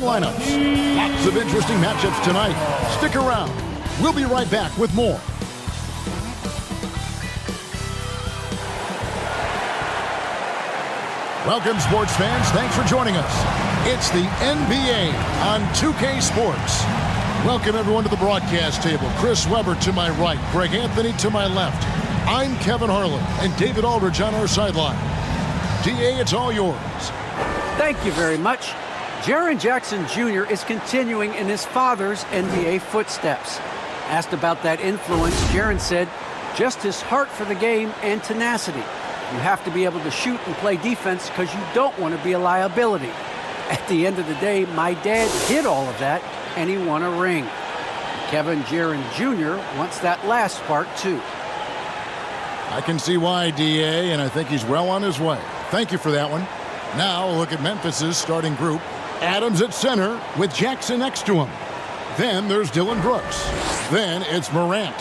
lineups. Lots of interesting matchups tonight. Stick around. We'll be right back with more. Welcome, sports fans. Thanks for joining us. It's the NBA on 2K Sports. Welcome, everyone, to the broadcast table. Chris Webber to my right, Greg Anthony to my left. I'm Kevin Harlan, and David Aldridge on our sideline. DA, it's all yours. Thank you very much. Jaren Jackson Jr. is continuing in his father's NBA footsteps. Asked about that influence, Jaren said, just his heart for the game and tenacity. You have to be able to shoot and play defense because you don't want to be a liability. At the end of the day, my dad did all of that, and he won a ring. Kevin Jaren Jr. wants that last part, too. I can see why, DA, and I think he's well on his way. Thank you for that one. Now, look at Memphis's starting group. Adams at center with Jackson next to him. Then there's Dylan Brooks. Then it's Morant.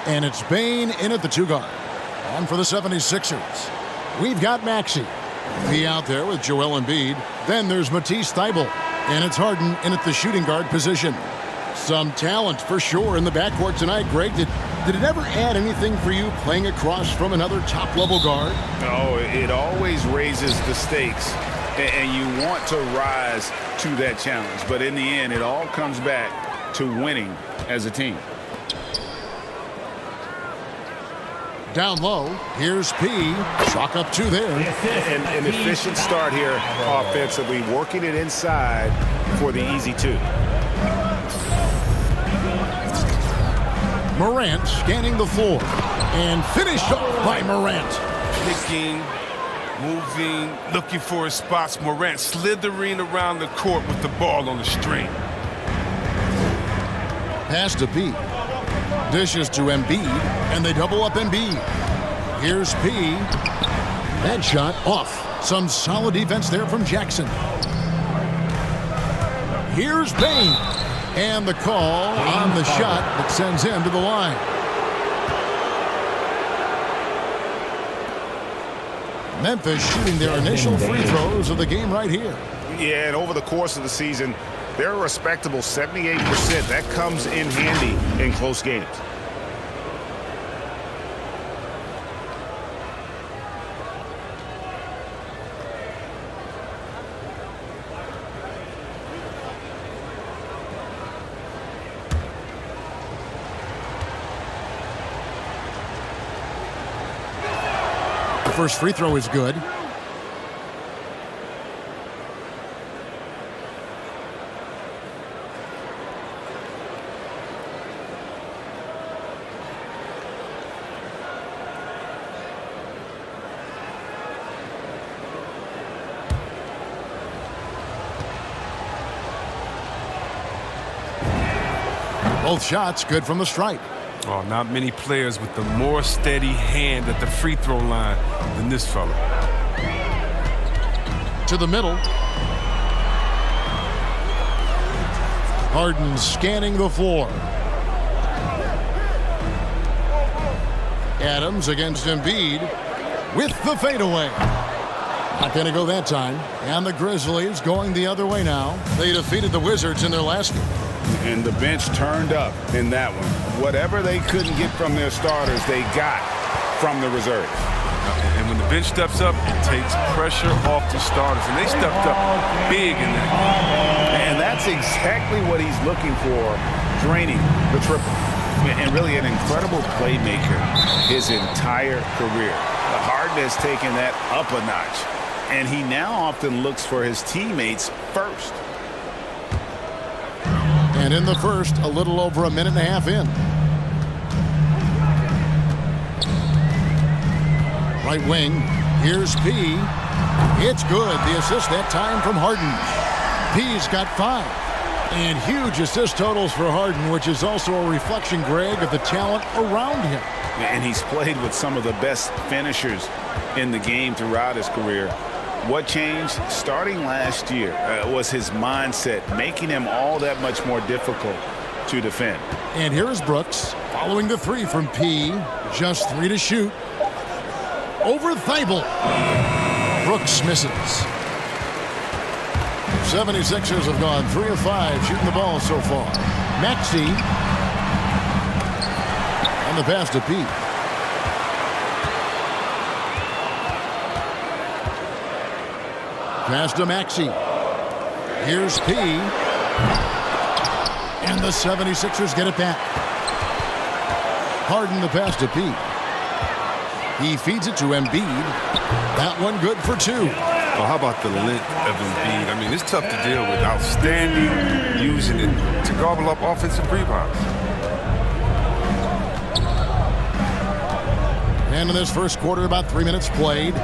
And it's Bane in at the 2 guard. On for the 76ers. We've got Maxey. Be out there with Joel Embiid. Then there's Matisse Thybulle. And it's Harden in at the shooting guard position. Some talent for sure in the backcourt tonight. Greg, did it ever add anything for you playing across from another top-level guard? Oh, it always raises the stakes. And you want to rise to that challenge. But in the end, it all comes back to winning as a team. Down low, here's P. Chalk up 2 there. An efficient start here offensively, working it inside for the easy 2. Morant scanning the floor. And finished off by Morant. Picking, moving, looking for his spots. Morant slithering around the court with the ball on the string. Pass to P. Dishes to Embiid, and they double up Embiid. Here's P. That shot off. Some solid defense there from Jackson. Here's Bane. And the call on the shot that sends him to the line. Memphis shooting their initial free throws of the game right here. Yeah, and over the course of the season, they're a respectable 78%. That comes in handy in close games. The first free throw is good. Both shots good from the stripe. Oh, not many players with the more steady hand at the free throw line than this fella. To the middle. Harden scanning the floor. Adams against Embiid with the fadeaway. Not going to go that time. And the Grizzlies going the other way now. They defeated the Wizards in their last game. And the bench turned up in that one. Whatever they couldn't get from their starters, they got from the reserves. And when the bench steps up, it takes pressure off the starters. And they stepped up big in that game. And that's exactly what he's looking for, draining the triple. And really an incredible playmaker his entire career. Harden has taken that up a notch. And he now often looks for his teammates first. And in the first, a little over a minute and a half in. Right wing, here's P. It's good. The assist that time from Harden. P's got 5. And huge assist totals for Harden, which is also a reflection, Greg, of the talent around him. And he's played with some of the best finishers in the game throughout his career. What changed starting last year was his mindset, making him all that much more difficult to defend. And here is Brooks following the 3 from P. Just 3 to shoot. Over Thybulle. Brooks misses. 76ers have gone 3 of 5 shooting the ball so far. Maxey. And the pass to Pete. Pass to Maxey. Here's P. And the 76ers get it back. Harden the pass to Pete. He feeds it to Embiid. That one good for 2. Well, how about the length of Embiid? I mean, it's tough to deal with. Outstanding, using it to gobble up offensive rebounds. And in this first quarter, about 3 minutes played.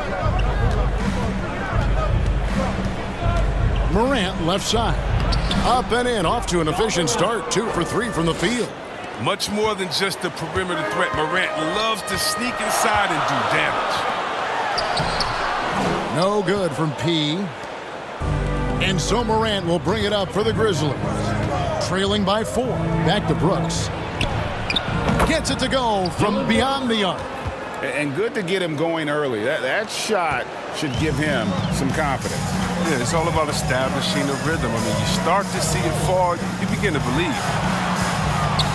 Morant left side. Up and in, off to an efficient start. 2 for 3 from the field. Much more than just a perimeter threat. Morant loves to sneak inside and do damage. No good from P. And so Morant will bring it up for the Grizzlies. Trailing by 4. Back to Brooks. Gets it to go from beyond the arc. And good to get him going early. That shot should give him some confidence. Yeah, it's all about establishing a rhythm. I mean, you start to see it fall, you begin to believe.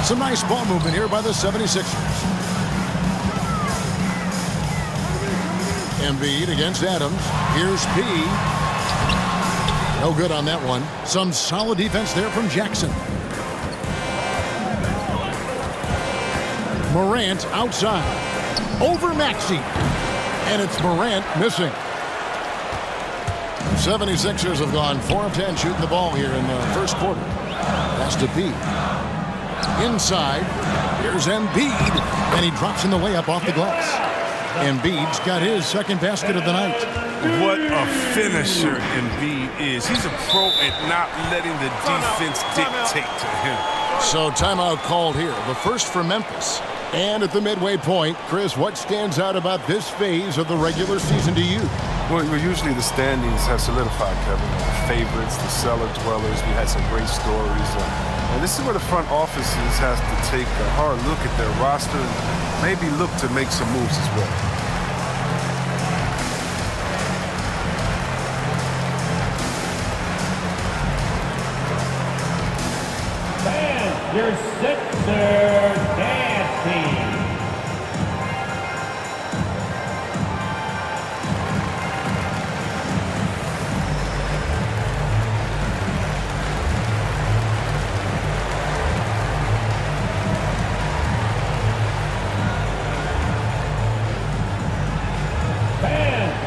Some nice ball movement here by the 76ers. Embiid against Adams. Here's P. No good on that one. Some solid defense there from Jackson. Morant outside. Over Maxey. And it's Morant missing. 76ers have gone 4 of 10 shooting the ball here in the first quarter. That's to P. Inside. Here's Embiid. And he drops in the layup off the glass. Embiid's got his second basket of the night. What a finisher Embiid is. He's a pro at not letting the defense dictate to him. So timeout called here. The first for Memphis. And at the midway point, Chris, what stands out about this phase of the regular season to you? Well, usually the standings have solidified, Kevin. The favorites, the cellar dwellers. We had some great stories. And this is where the front offices has to take a hard look at their roster and maybe look to make some moves as well. And your Sixers dance team.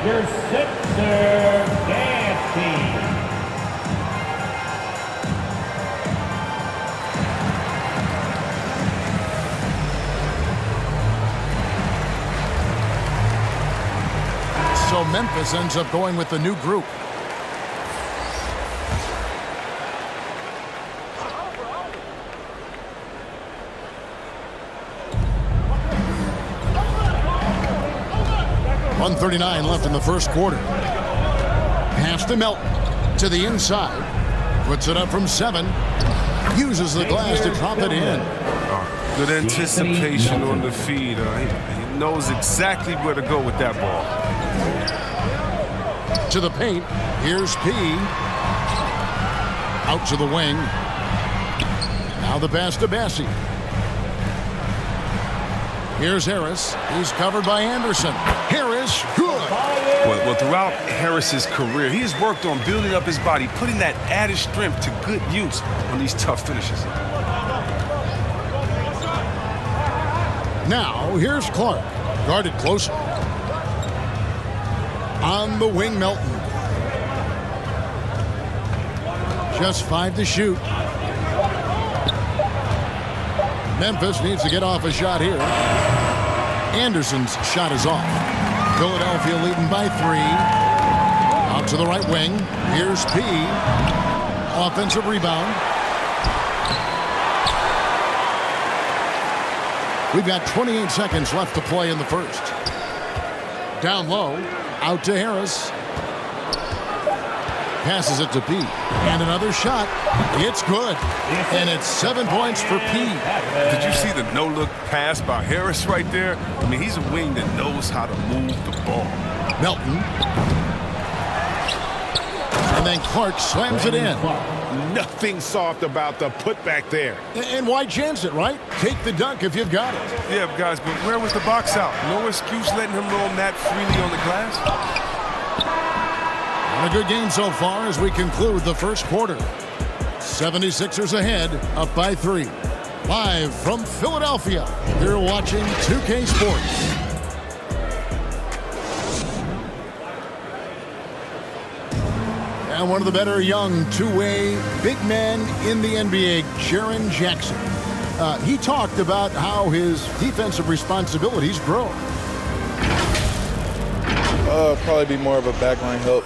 Your Sixers dance team. So Memphis ends up going with the new group. .139 left in the first quarter. Pass to Melton. To the inside. Puts it up from 7. Uses the glass to drop it in. Good anticipation on the feed. He knows exactly where to go with that ball. To the paint. Here's P. Out to the wing. Now the pass to Bassie. Here's Harris. He's covered by Anderson. Harris, good. Well, throughout Harris's career, he has worked on building up his body, putting that added strength to good use on these tough finishes. Now, here's Clark. Guarded closer. On the wing, Melton. Just 5 to shoot. Memphis needs to get off a shot here. Anderson's shot is off. Philadelphia leading by 3. Out to the right wing. Here's P. Offensive rebound. We've got 28 seconds left to play in the first. Down low. Out to Harris. Passes it to P. And another shot. It's good. And it's 7 points for P. Did you see the no-look pass by Harris right there? I mean, he's a wing that knows how to move the ball. Melton. And then Clark slams it in. Nothing soft about the putback there. And why chance it, right? Take the dunk if you've got it. Yeah, guys, but where was the box out? No excuse letting him roam that freely on the glass. And a good game so far as we conclude the first quarter. 76ers ahead, up by 3. Live from Philadelphia, you're watching 2K Sports. And one of the better young two-way big men in the NBA, Jaren Jackson. He talked about how his defensive responsibilities grow. Probably be more of a backline help,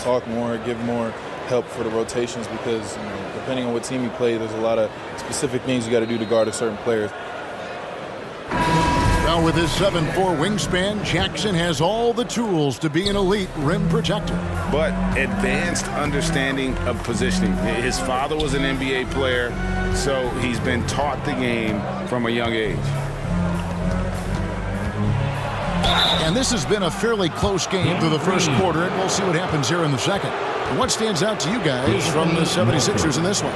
talk more, give more help for the rotations because depending on what team you play, there's a lot of specific things you got to do to guard a certain player. Now with his 7'4" wingspan, Jackson has all the tools to be an elite rim protector. But advanced understanding of positioning. His father was an NBA player, so he's been taught the game from a young age. And this has been a fairly close game through the first quarter, and we'll see what happens here in the second. And what stands out to you guys from the 76ers in this one?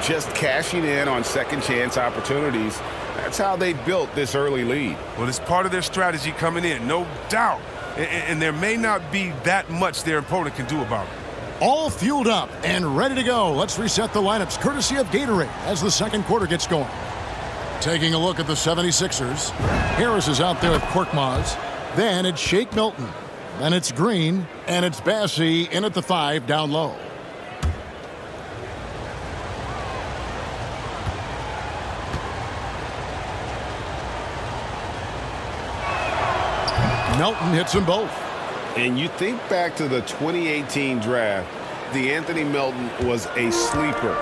Just cashing in on second chance opportunities. That's how they built this early lead. Well, it's part of their strategy coming in, no doubt. And there may not be that much their opponent can do about it. All fueled up and ready to go. Let's reset the lineups courtesy of Gatorade as the second quarter gets going. Taking a look at the 76ers. Harris is out there with Korkmaz. Then it's Shake Milton. Then it's Green. And it's Bassey in at the 5 down low. Melton hits them both. And you think back to the 2018 draft, the Anthony Melton was a sleeper.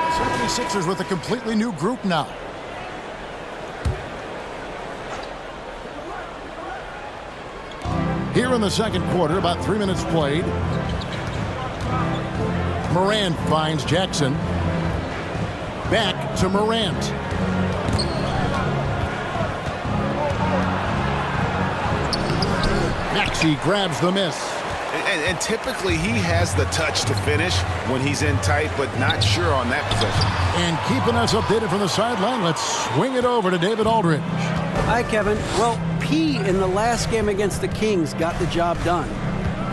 The 76ers with a completely new group now. Here in the second quarter, about 3 minutes played. Morant finds Jackson. Back to Morant. Maxey grabs the miss. And typically he has the touch to finish when he's in tight, but not sure on that possession. And keeping us updated from the sideline, let's swing it over to David Aldridge. Hi, Kevin. Well, P in the last game against the Kings got the job done.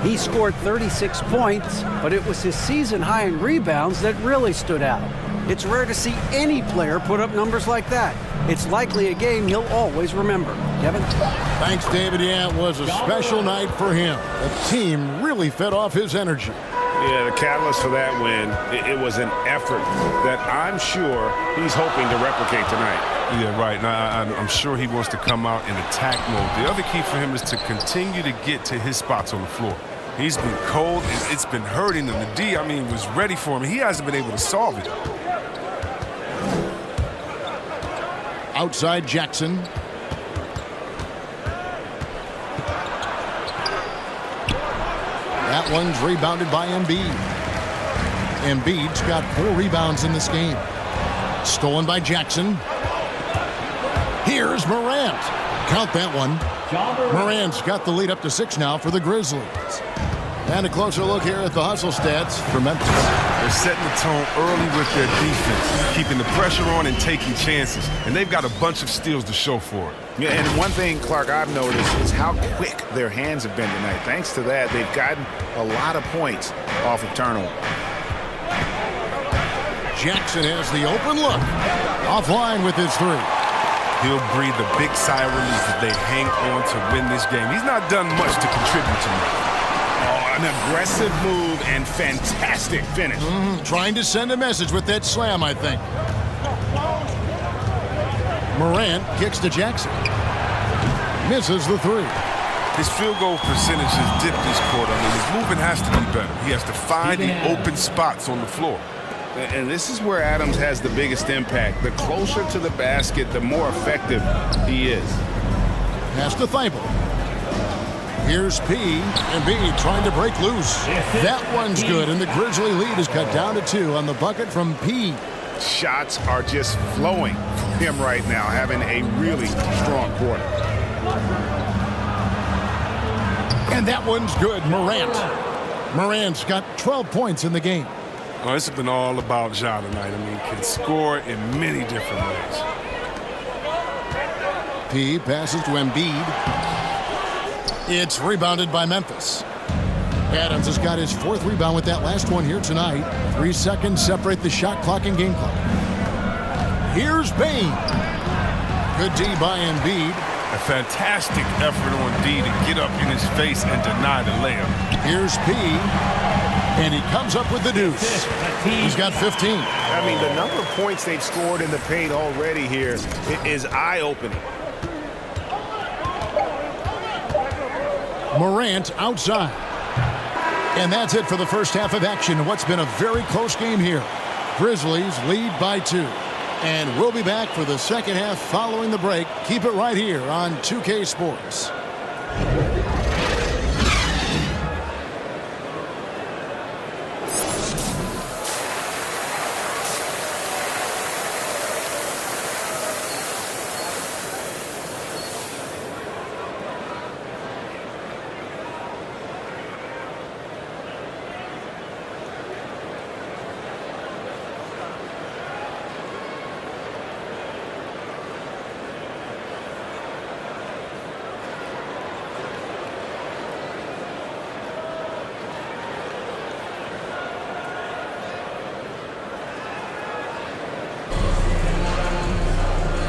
He scored 36 points, but it was his season high in rebounds that really stood out. It's rare to see any player put up numbers like that. It's likely a game he'll always remember. Kevin? Thanks, David. Yeah, it was a special night for him. The team really fed off his energy. Yeah, the catalyst for that win, it was an effort that I'm sure he's hoping to replicate tonight. Yeah, right. Now, I'm sure he wants to come out in attack mode. The other key for him is to continue to get to his spots on the floor. He's been cold. It's been hurting him. The D, was ready for him. He hasn't been able to solve it. Outside Jackson. That one's rebounded by Embiid. Embiid's got 4 rebounds in this game. Stolen by Jackson. Here's Morant. Count that one. Morant's got the lead up to 6 now for the Grizzlies. And a closer look here at the hustle stats for Memphis. They're setting the tone early with their defense, keeping the pressure on and taking chances. And they've got a bunch of steals to show for it. Yeah, and one thing, Clark, I've noticed is how quick their hands have been tonight. Thanks to that, they've gotten a lot of points off of turnover. Jackson has the open look. Offline with his 3. He'll breathe a big sigh of relief that they hang on to win this game. He's not done much to contribute to me. An aggressive move and fantastic finish. Trying to send a message with that slam, I think. Morant kicks to Jackson. Misses the 3. His field goal percentage has dipped this quarter. His movement has to be better. He has to find the open spots on the floor. And this is where Adams has the biggest impact. The closer to the basket, the more effective he is. Pass to Thibault. Here's P. and B trying to break loose. That one's good, and the Grizzly lead is cut down to 2 on the bucket from P. Shots are just flowing for him right now, having a really strong quarter. And that one's good, Morant. Morant's got 12 points in the game. Oh, it's been all about Ja tonight. I mean, can score in many different ways. P passes to Embiid. It's rebounded by Memphis. Adams has got his 4th rebound with that last one here tonight. 3 seconds separate the shot clock and game clock. Here's Bain. Good D by Embiid. A fantastic effort on D to get up in his face and deny the layup. Here's P. And he comes up with the deuce. He's got 15. I mean, the number of points they've scored in the paint already here is eye-opening. Morant outside. And that's it for the first half of action in what's been a very close game here. Grizzlies lead by 2. And we'll be back for the second half following the break. Keep it right here on 2K Sports.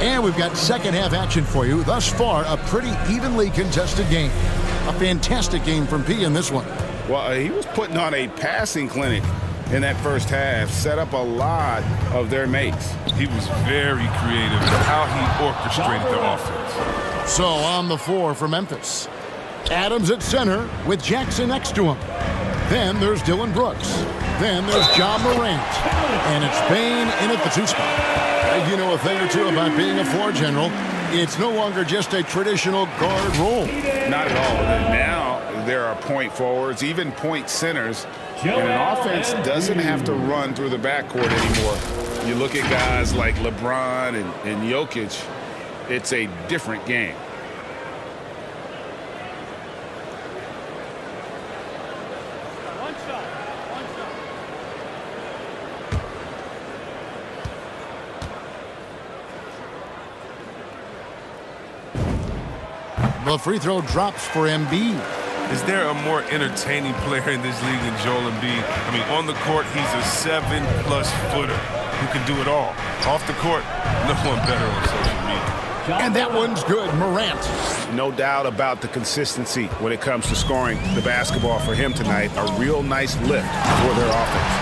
And we've got second half action for you. Thus far, a pretty evenly contested game. A fantastic game from P in this one. Well, he was putting on a passing clinic in that first half, set up a lot of their makes. He was very creative in how he orchestrated the offense. So on the floor for Memphis. Adams at center with Jackson next to him. Then there's Dylan Brooks. Then there's John Morant. And it's Bain in at the 2 spot. You know a thing or two about being a floor general. It's no longer just a traditional guard role. Not at all. Now there are point forwards, even point centers. And an offense doesn't have to run through the backcourt anymore. You look at guys like LeBron and Jokic, it's a different game. The free throw drops for Embiid. Is there a more entertaining player in this league than Joel Embiid? I mean, on the court, he's a 7+ footer who can do it all. Off the court, no one better on social media. And that one's good, Morant. No doubt about the consistency when it comes to scoring the basketball for him tonight. A real nice lift for their offense.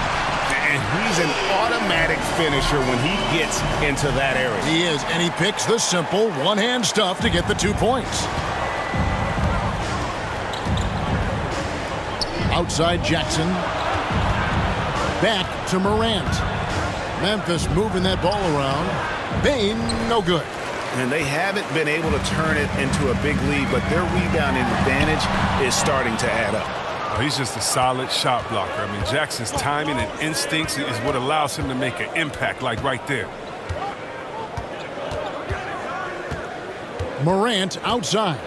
And he's an automatic finisher when he gets into that area. He is, and he picks the simple one-hand stuff to get the 2 points. Outside Jackson. Back to Morant. Memphis moving that ball around. Bain, no good. And they haven't been able to turn it into a big lead, but their rebounding advantage is starting to add up. He's just a solid shot blocker. I mean, Jackson's timing and instincts is what allows him to make an impact like right there. Morant outside.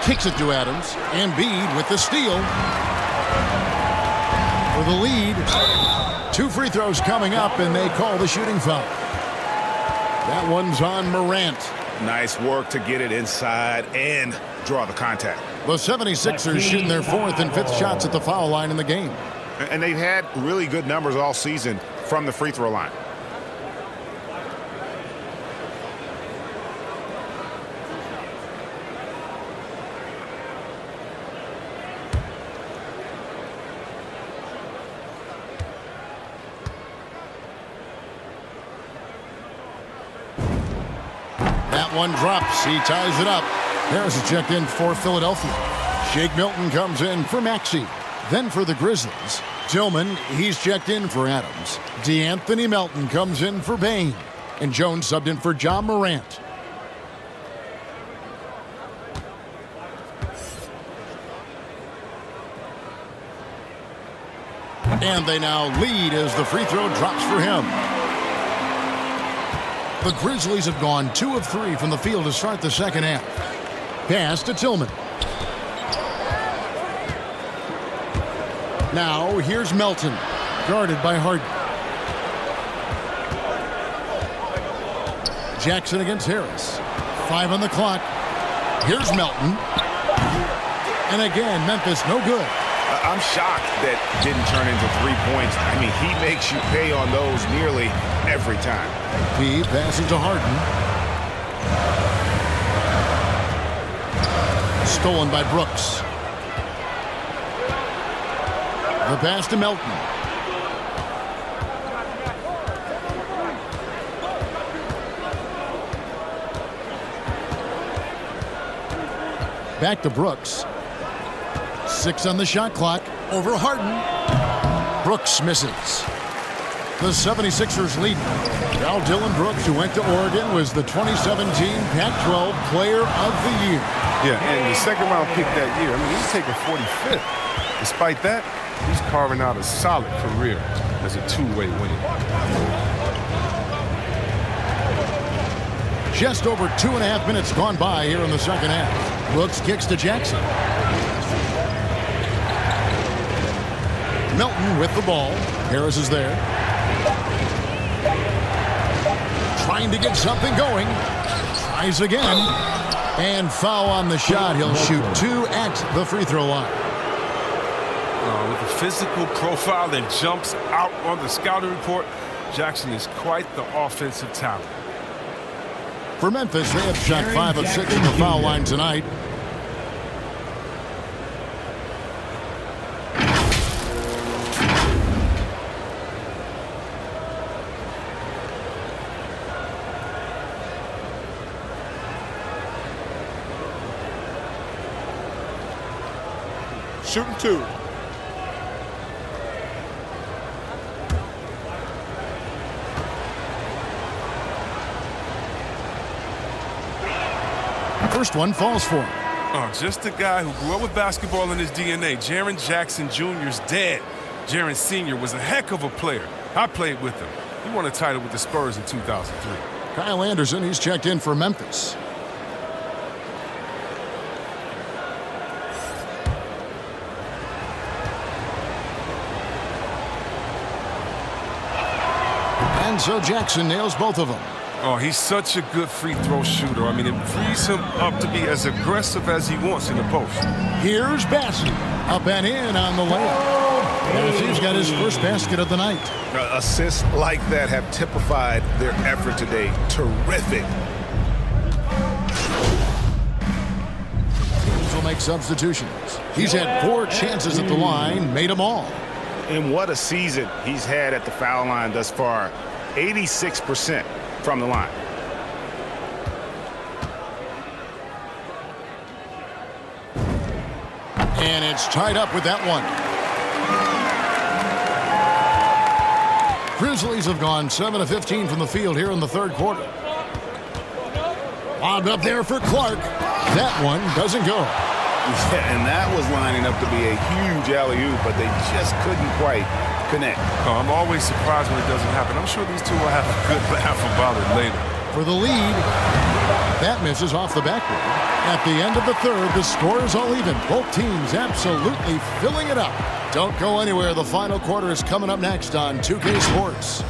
Kicks it to Adams. Embiid with the steal. For the lead. 2 free throws coming up, and they call the shooting foul. That one's on Morant. Nice work to get it inside and draw the contact. The 76ers shooting their 4th and 5th shots at the foul line in the game. And they've had really good numbers all season from the free throw line. That one drops. He ties it up. Harris is checked in for Philadelphia. Shake Milton comes in for Maxey. Then for the Grizzlies, Tillman, he's checked in for Adams. DeAnthony Melton comes in for Bain. And Jones subbed in for John Morant. And they now lead as the free throw drops for him. The Grizzlies have gone 2 of 3 from the field to start the second half. Pass to Tillman. Now here's Melton, guarded by Harden. Jackson against Harris. 5 on the clock. Here's Melton. And again, Memphis no good. I'm shocked that didn't turn into 3 points. I mean, he makes you pay on those nearly every time. He passes to Harden. Stolen by Brooks. The pass to Melton. Back to Brooks. 6 on the shot clock. Over Harden. Brooks misses. The 76ers lead. Now Dylan Brooks, who went to Oregon, was the 2017 Pac-12 Player of the Year. Yeah, and the second-round pick that year. I mean, he's taking 45th. Despite that, he's carving out a solid career as a two-way winner. Just over 2.5 minutes gone by here in the second half. Brooks kicks to Jackson. Melton with the ball. Harris is there. Trying to get something going. Tries again. And foul on the shot. He'll shoot 2 at the free throw line. With a physical profile that jumps out on the scouting report, Jackson is quite the offensive talent. For Memphis, they have shot 5 of 6 from the foul line tonight. Shooting 2. First one falls for him. Just a guy who grew up with basketball in his DNA. Jaren Jackson Jr.'s dad. Jaren Sr. was a heck of a player. I played with him. He won a title with the Spurs in 2003. Kyle Anderson, he's checked in for Memphis. And so Jackson nails both of them. Oh, he's such a good free throw shooter. I mean, it frees him up to be as aggressive as he wants in the post. Here's Bassey. Up and in on the layup. Bassey's got his first basket of the night. Assists like that have typified their effort today. Terrific. Teams will make substitutions. He's had 4 chances at the line, made them all. And what a season he's had at the foul line thus far. 86% from the line. And it's tied up with that one. Grizzlies have gone 7 of 15 from the field here in the third quarter. Lobbed up there for Clark. That one doesn't go. Yeah, and that was lining up to be a huge alley-oop, but they just couldn't quite connect. I'm always surprised when it doesn't happen. I'm sure these two will have a good laugh about it later. For the lead, that misses off the backboard. At the end of the third, the score is all even. Both teams absolutely filling it up. Don't go anywhere. The final quarter is coming up next on 2K Sports.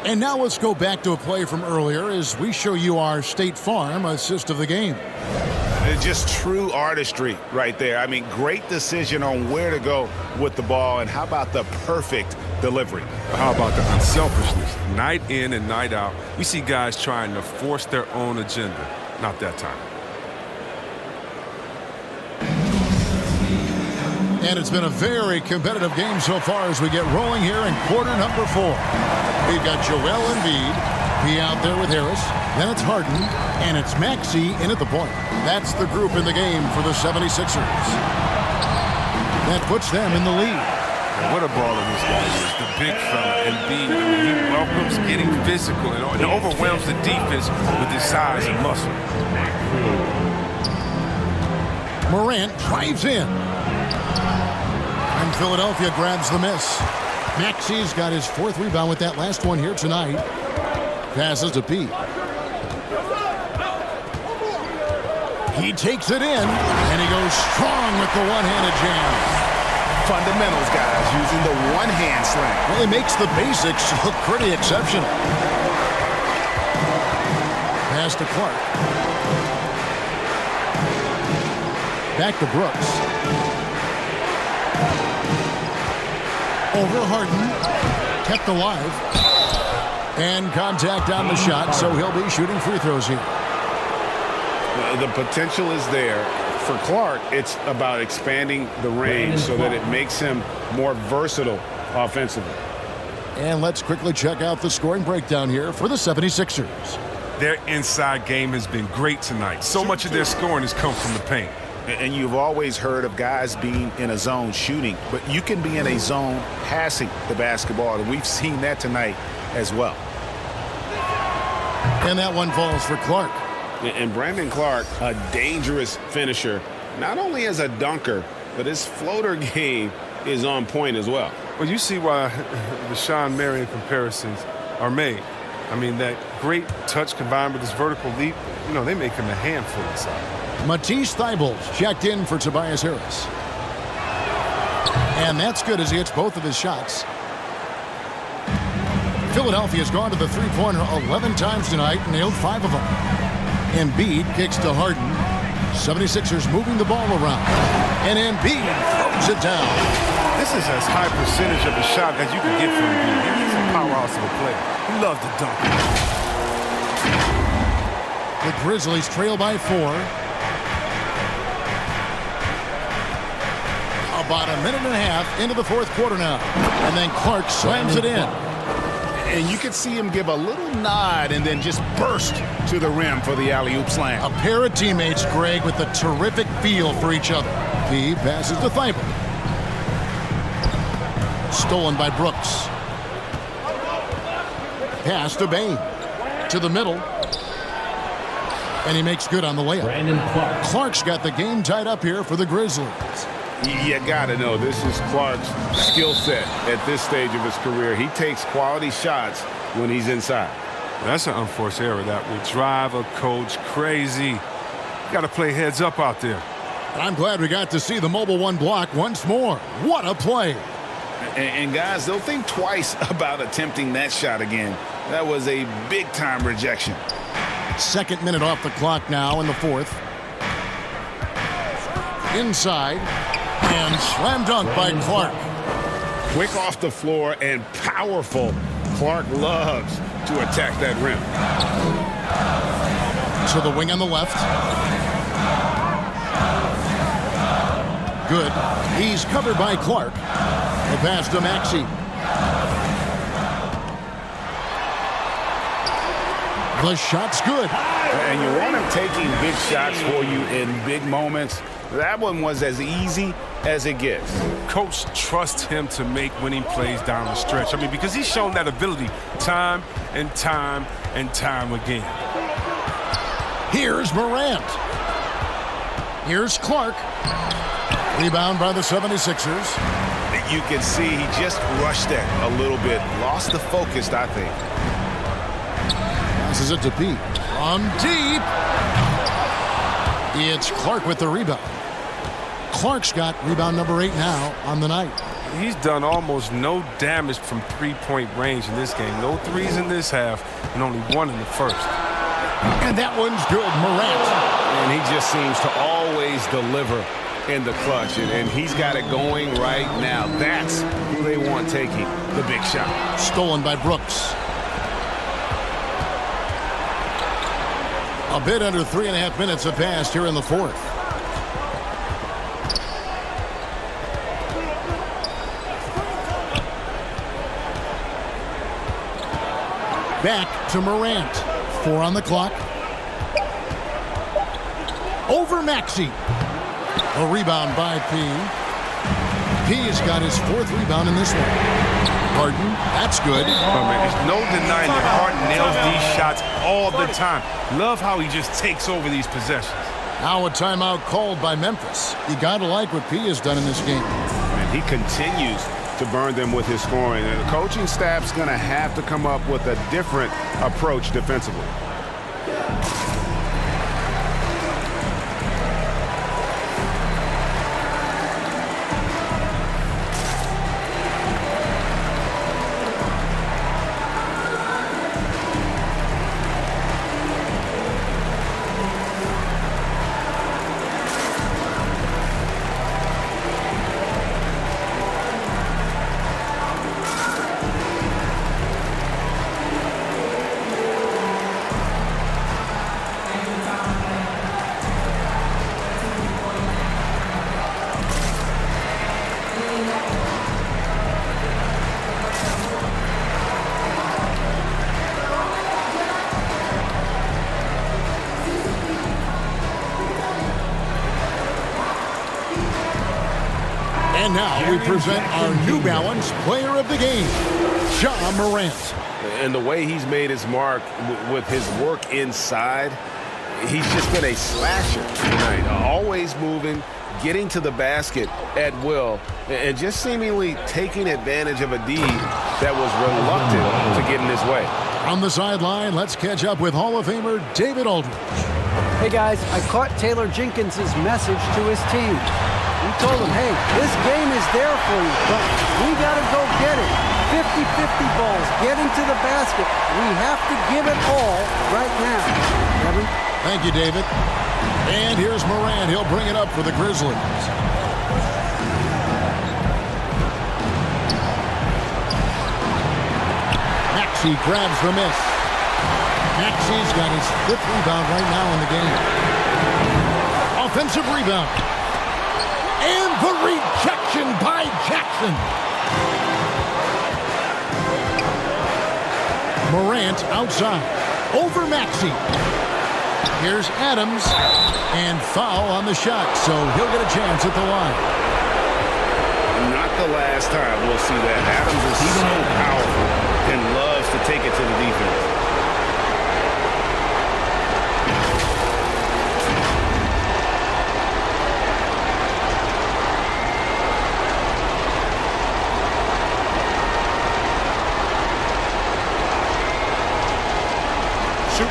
And now let's go back to a play from earlier as we show you our State Farm assist of the game. Just true artistry right there. I mean, great decision on where to go with the ball, and how about the perfect delivery? How about the unselfishness? Night in and night out, we see guys trying to force their own agenda. Not that time. And it's been a very competitive game so far as we get rolling here in quarter number 4. We've got Joel Embiid, he out there with Harris. Then it's Harden, and it's Maxey in at the point. That's the group in the game for the 76ers. That puts them in the lead. And what a baller this guy is. The big fella, Embiid. I mean, he welcomes getting physical and overwhelms the defense with his size and muscle. Morant drives in. And Philadelphia grabs the miss. Maxey's got his 4th rebound with that last one here tonight. Passes to Pete. He takes it in, and he goes strong with the one-handed jam. Fundamentals, guys, using the one-hand slam. Well, he makes the basics look pretty exceptional. Pass to Clark. Back to Brooks. Over Harden. Kept alive. And contact on the shot, so he'll be shooting free throws here. The potential is there. For Clark, it's about expanding the range so that it makes him more versatile offensively. And let's quickly check out the scoring breakdown here for the 76ers. Their inside game has been great tonight. So much of their scoring has come from the paint. And you've always heard of guys being in a zone shooting, but you can be in a zone passing the basketball, and we've seen that tonight as well. And that one falls for Clark. And Brandon Clark, a dangerous finisher, not only as a dunker, but his floater game is on point as well. Well, you see why the Sean Marion comparisons are made. I mean, that great touch combined with his vertical leap, they make him a handful inside. Matisse Thybulle checked in for Tobias Harris. And that's good as he hits both of his shots. Philadelphia's gone to the three-pointer 11 times tonight and nailed 5 of them. Embiid kicks to Harden. 76ers moving the ball around. And Embiid throws it down. This is as high percentage of a shot as you can get from Embiid. He's a powerhouse of a player. He loves to dunk. The Grizzlies trail by 4. About a minute and a half into the 4th quarter now. And then Clark slams it in. And you could see him give a little nod and then just burst to the rim for the alley-oop slam. A pair of teammates, Greg, with a terrific feel for each other. He passes to Thybulle. Stolen by Brooks. Pass to Bain. To the middle. And he makes good on the layup. Brandon Clark. Clark's got the game tied up here for the Grizzlies. You got to know this is Clark's skill set at this stage of his career. He takes quality shots when he's inside. That's an unforced error that would drive a coach crazy. You got to play heads up out there. And I'm glad we got to see the mobile one block once more. What a play. And guys, they'll think twice about attempting that shot again. That was a big-time rejection. 2nd minute off the clock now in the 4th. Inside. And slam dunk by Clark. Quick off the floor and powerful. Clark loves to attack that rim. To the wing on the left. Good. He's covered by Clark. The pass to Maxey. The shot's good. And you want him taking big shots for you in big moments. That one was as easy as it gets. Coach trusts him to make winning plays down the stretch. I mean, because he's shown that ability time and time and time again. Here's Morant. Here's Clark. Rebound by the 76ers. You can see he just rushed that a little bit. Lost the focus, I think. Passes it to Pete. From deep. It's Clark with the rebound. Clark's got rebound number 8 now on the night. He's done almost no damage from three-point range in this game. No threes in this half and only 1 in the first. And that one's good, Morant. And he just seems to always deliver in the clutch. And he's got it going right now. That's who they want taking the big shot. Stolen by Brooks. A bit under 3.5 minutes have passed here in the 4th. Back to Morant. 4 on the clock. Over Maxey. A rebound by P. P has got his 4th rebound in this one. Harden, that's good. Oh, man, there's no denying that Harden nails these shots all the time. Love how he just takes over these possessions. Now a timeout called by Memphis. You got to like what P has done in this game. And he continues to burn them with his scoring. And the coaching staff's going to have to come up with a different approach defensively. And now we present our New Balance Player of the Game, Ja Morant. And the way he's made his mark with his work inside, he's just been a slasher tonight. Always moving, getting to the basket at will, and just seemingly taking advantage of a D that was reluctant to get in his way. On the sideline, let's catch up with Hall of Famer David Aldridge. Hey guys, I caught Taylor Jenkins' message to his team. He told them, hey, this game is there for you, but we got to go get it. 50-50 balls, getting to the basket. We have to give it all right now. Kevin? Thank you, David. And here's Morant. He'll bring it up for the Grizzlies. Maxey grabs the miss. Maxey's got his 5th rebound right now in the game. Offensive rebound. And the rejection by Jackson. Morant outside. Over Maxey. Here's Adams. And foul on the shot, so he'll get a chance at the line. Not the last time we'll see that. Adams is so powerful and loves to take it to the defense. Shoot 2.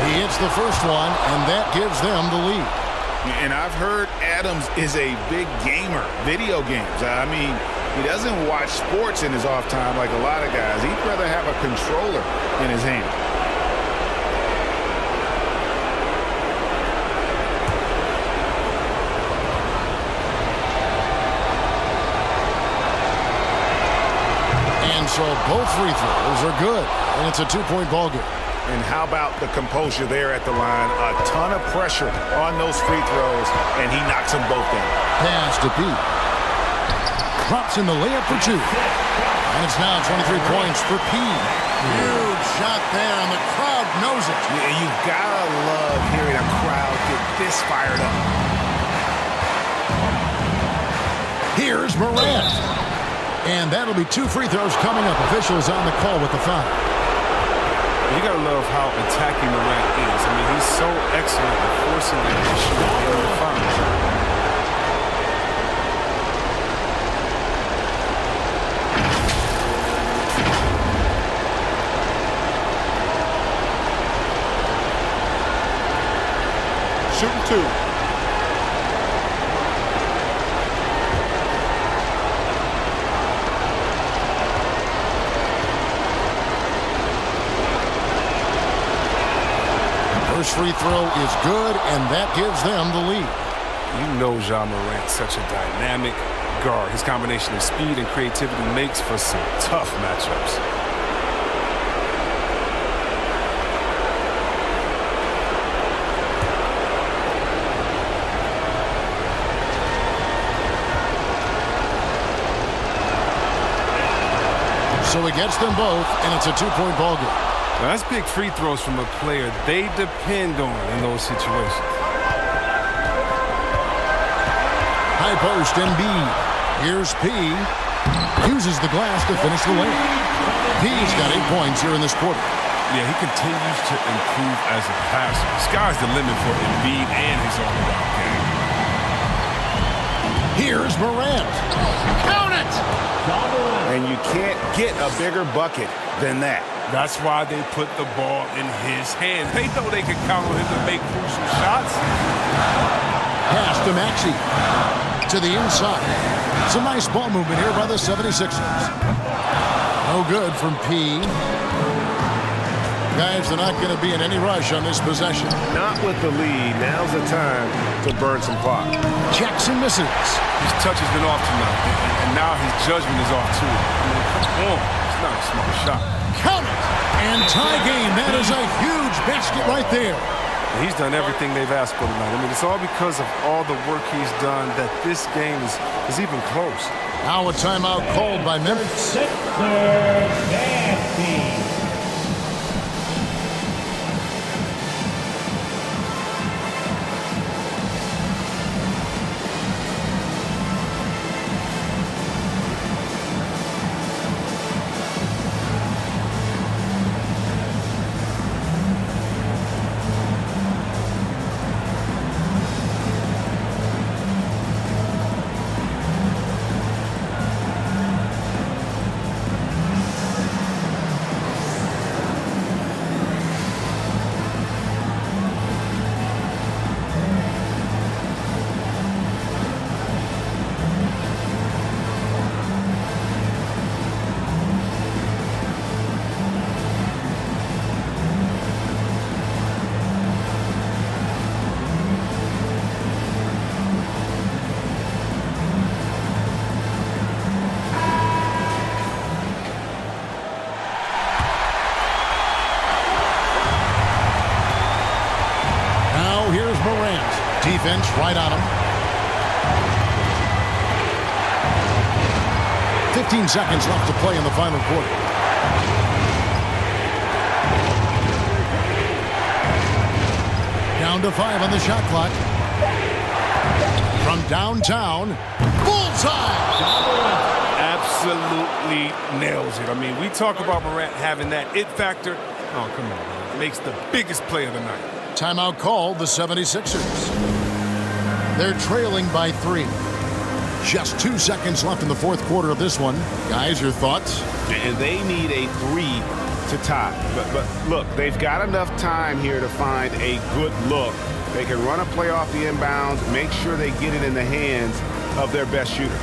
He hits the first one, and that gives them the lead. And I've heard Adams is a big gamer, video games. I mean, he doesn't watch sports in his off time like a lot of guys. He'd rather have a controller in his hand. So both free throws are good, and it's a 2-point ball game. And how about the composure there at the line? A ton of pressure on those free throws, and he knocks them both down. Pass to Pete. Drops in the layup for 2. And it's now 23 points for Pete. Huge shot there, and the crowd knows it. Yeah, you gotta love hearing a crowd get this fired up. Here's Morant. And that'll be 2 free throws coming up. Officials on the call with the foul. You gotta love how attacking Morant is. I mean, he's so excellent at forcing the issue in the foul. Shooting 2. First free throw is good, and that gives them the lead. You know Ja Morant's such a dynamic guard. His combination of speed and creativity makes for some tough matchups. So he gets them both, and it's a 2-point ball game. Now, that's big free throws from a player they depend on in those situations. High post, Embiid. Here's P. Uses the glass to finish the layup. P's got 8 points here in this quarter. Yeah, he continues to improve as a passer. Sky's the limit for Embiid and his all-around game. Here's Morant. Count it! And you can't get a bigger bucket than that. That's why they put the ball in his hands. They know they can count on him to make crucial shots. Pass to Maxey. To the inside. Some nice ball movement here by the 76ers. No good from P. Guys, they're not going to be in any rush on this possession. Not with the lead. Now's the time to burn some clock. Jackson misses. His touch has been off tonight, and now his judgment is off too. I mean, come on. It's not a smart shot. Count it! And tie game. That is a huge basket right there. He's done everything they've asked for tonight. I mean, it's all because of all the work he's done that this game is even close. Now a timeout called by Memphis. Sixers dancing. Defense right on him. 15 seconds left to play in the final quarter. Down to 5 on the shot clock. From downtown, bullseye! Absolutely nails it. I mean, we talk about Morant having that it factor. Oh, come on, man. Makes the biggest play of the night. Timeout called the 76ers. They're trailing by 3. Just 2 seconds left in the fourth quarter of this one. Guys, your thoughts? And they need a 3 to tie. But look, they've got enough time here to find a good look. They can run a play off the inbounds, make sure they get it in the hands of their best shooter.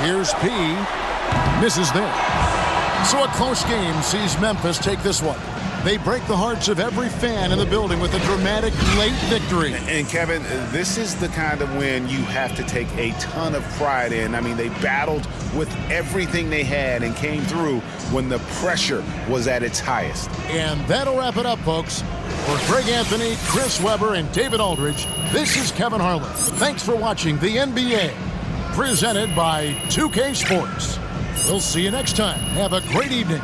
Here's P. Misses there. So a close game sees Memphis take this one. They break the hearts of every fan in the building with a dramatic late victory. And Kevin, this is the kind of win you have to take a ton of pride in. I mean, they battled with everything they had and came through when the pressure was at its highest. And that'll wrap it up, folks. For Greg Anthony, Chris Webber, and David Aldridge, this is Kevin Harlan. Thanks for watching the NBA, presented by 2K Sports. We'll see you next time. Have a great evening.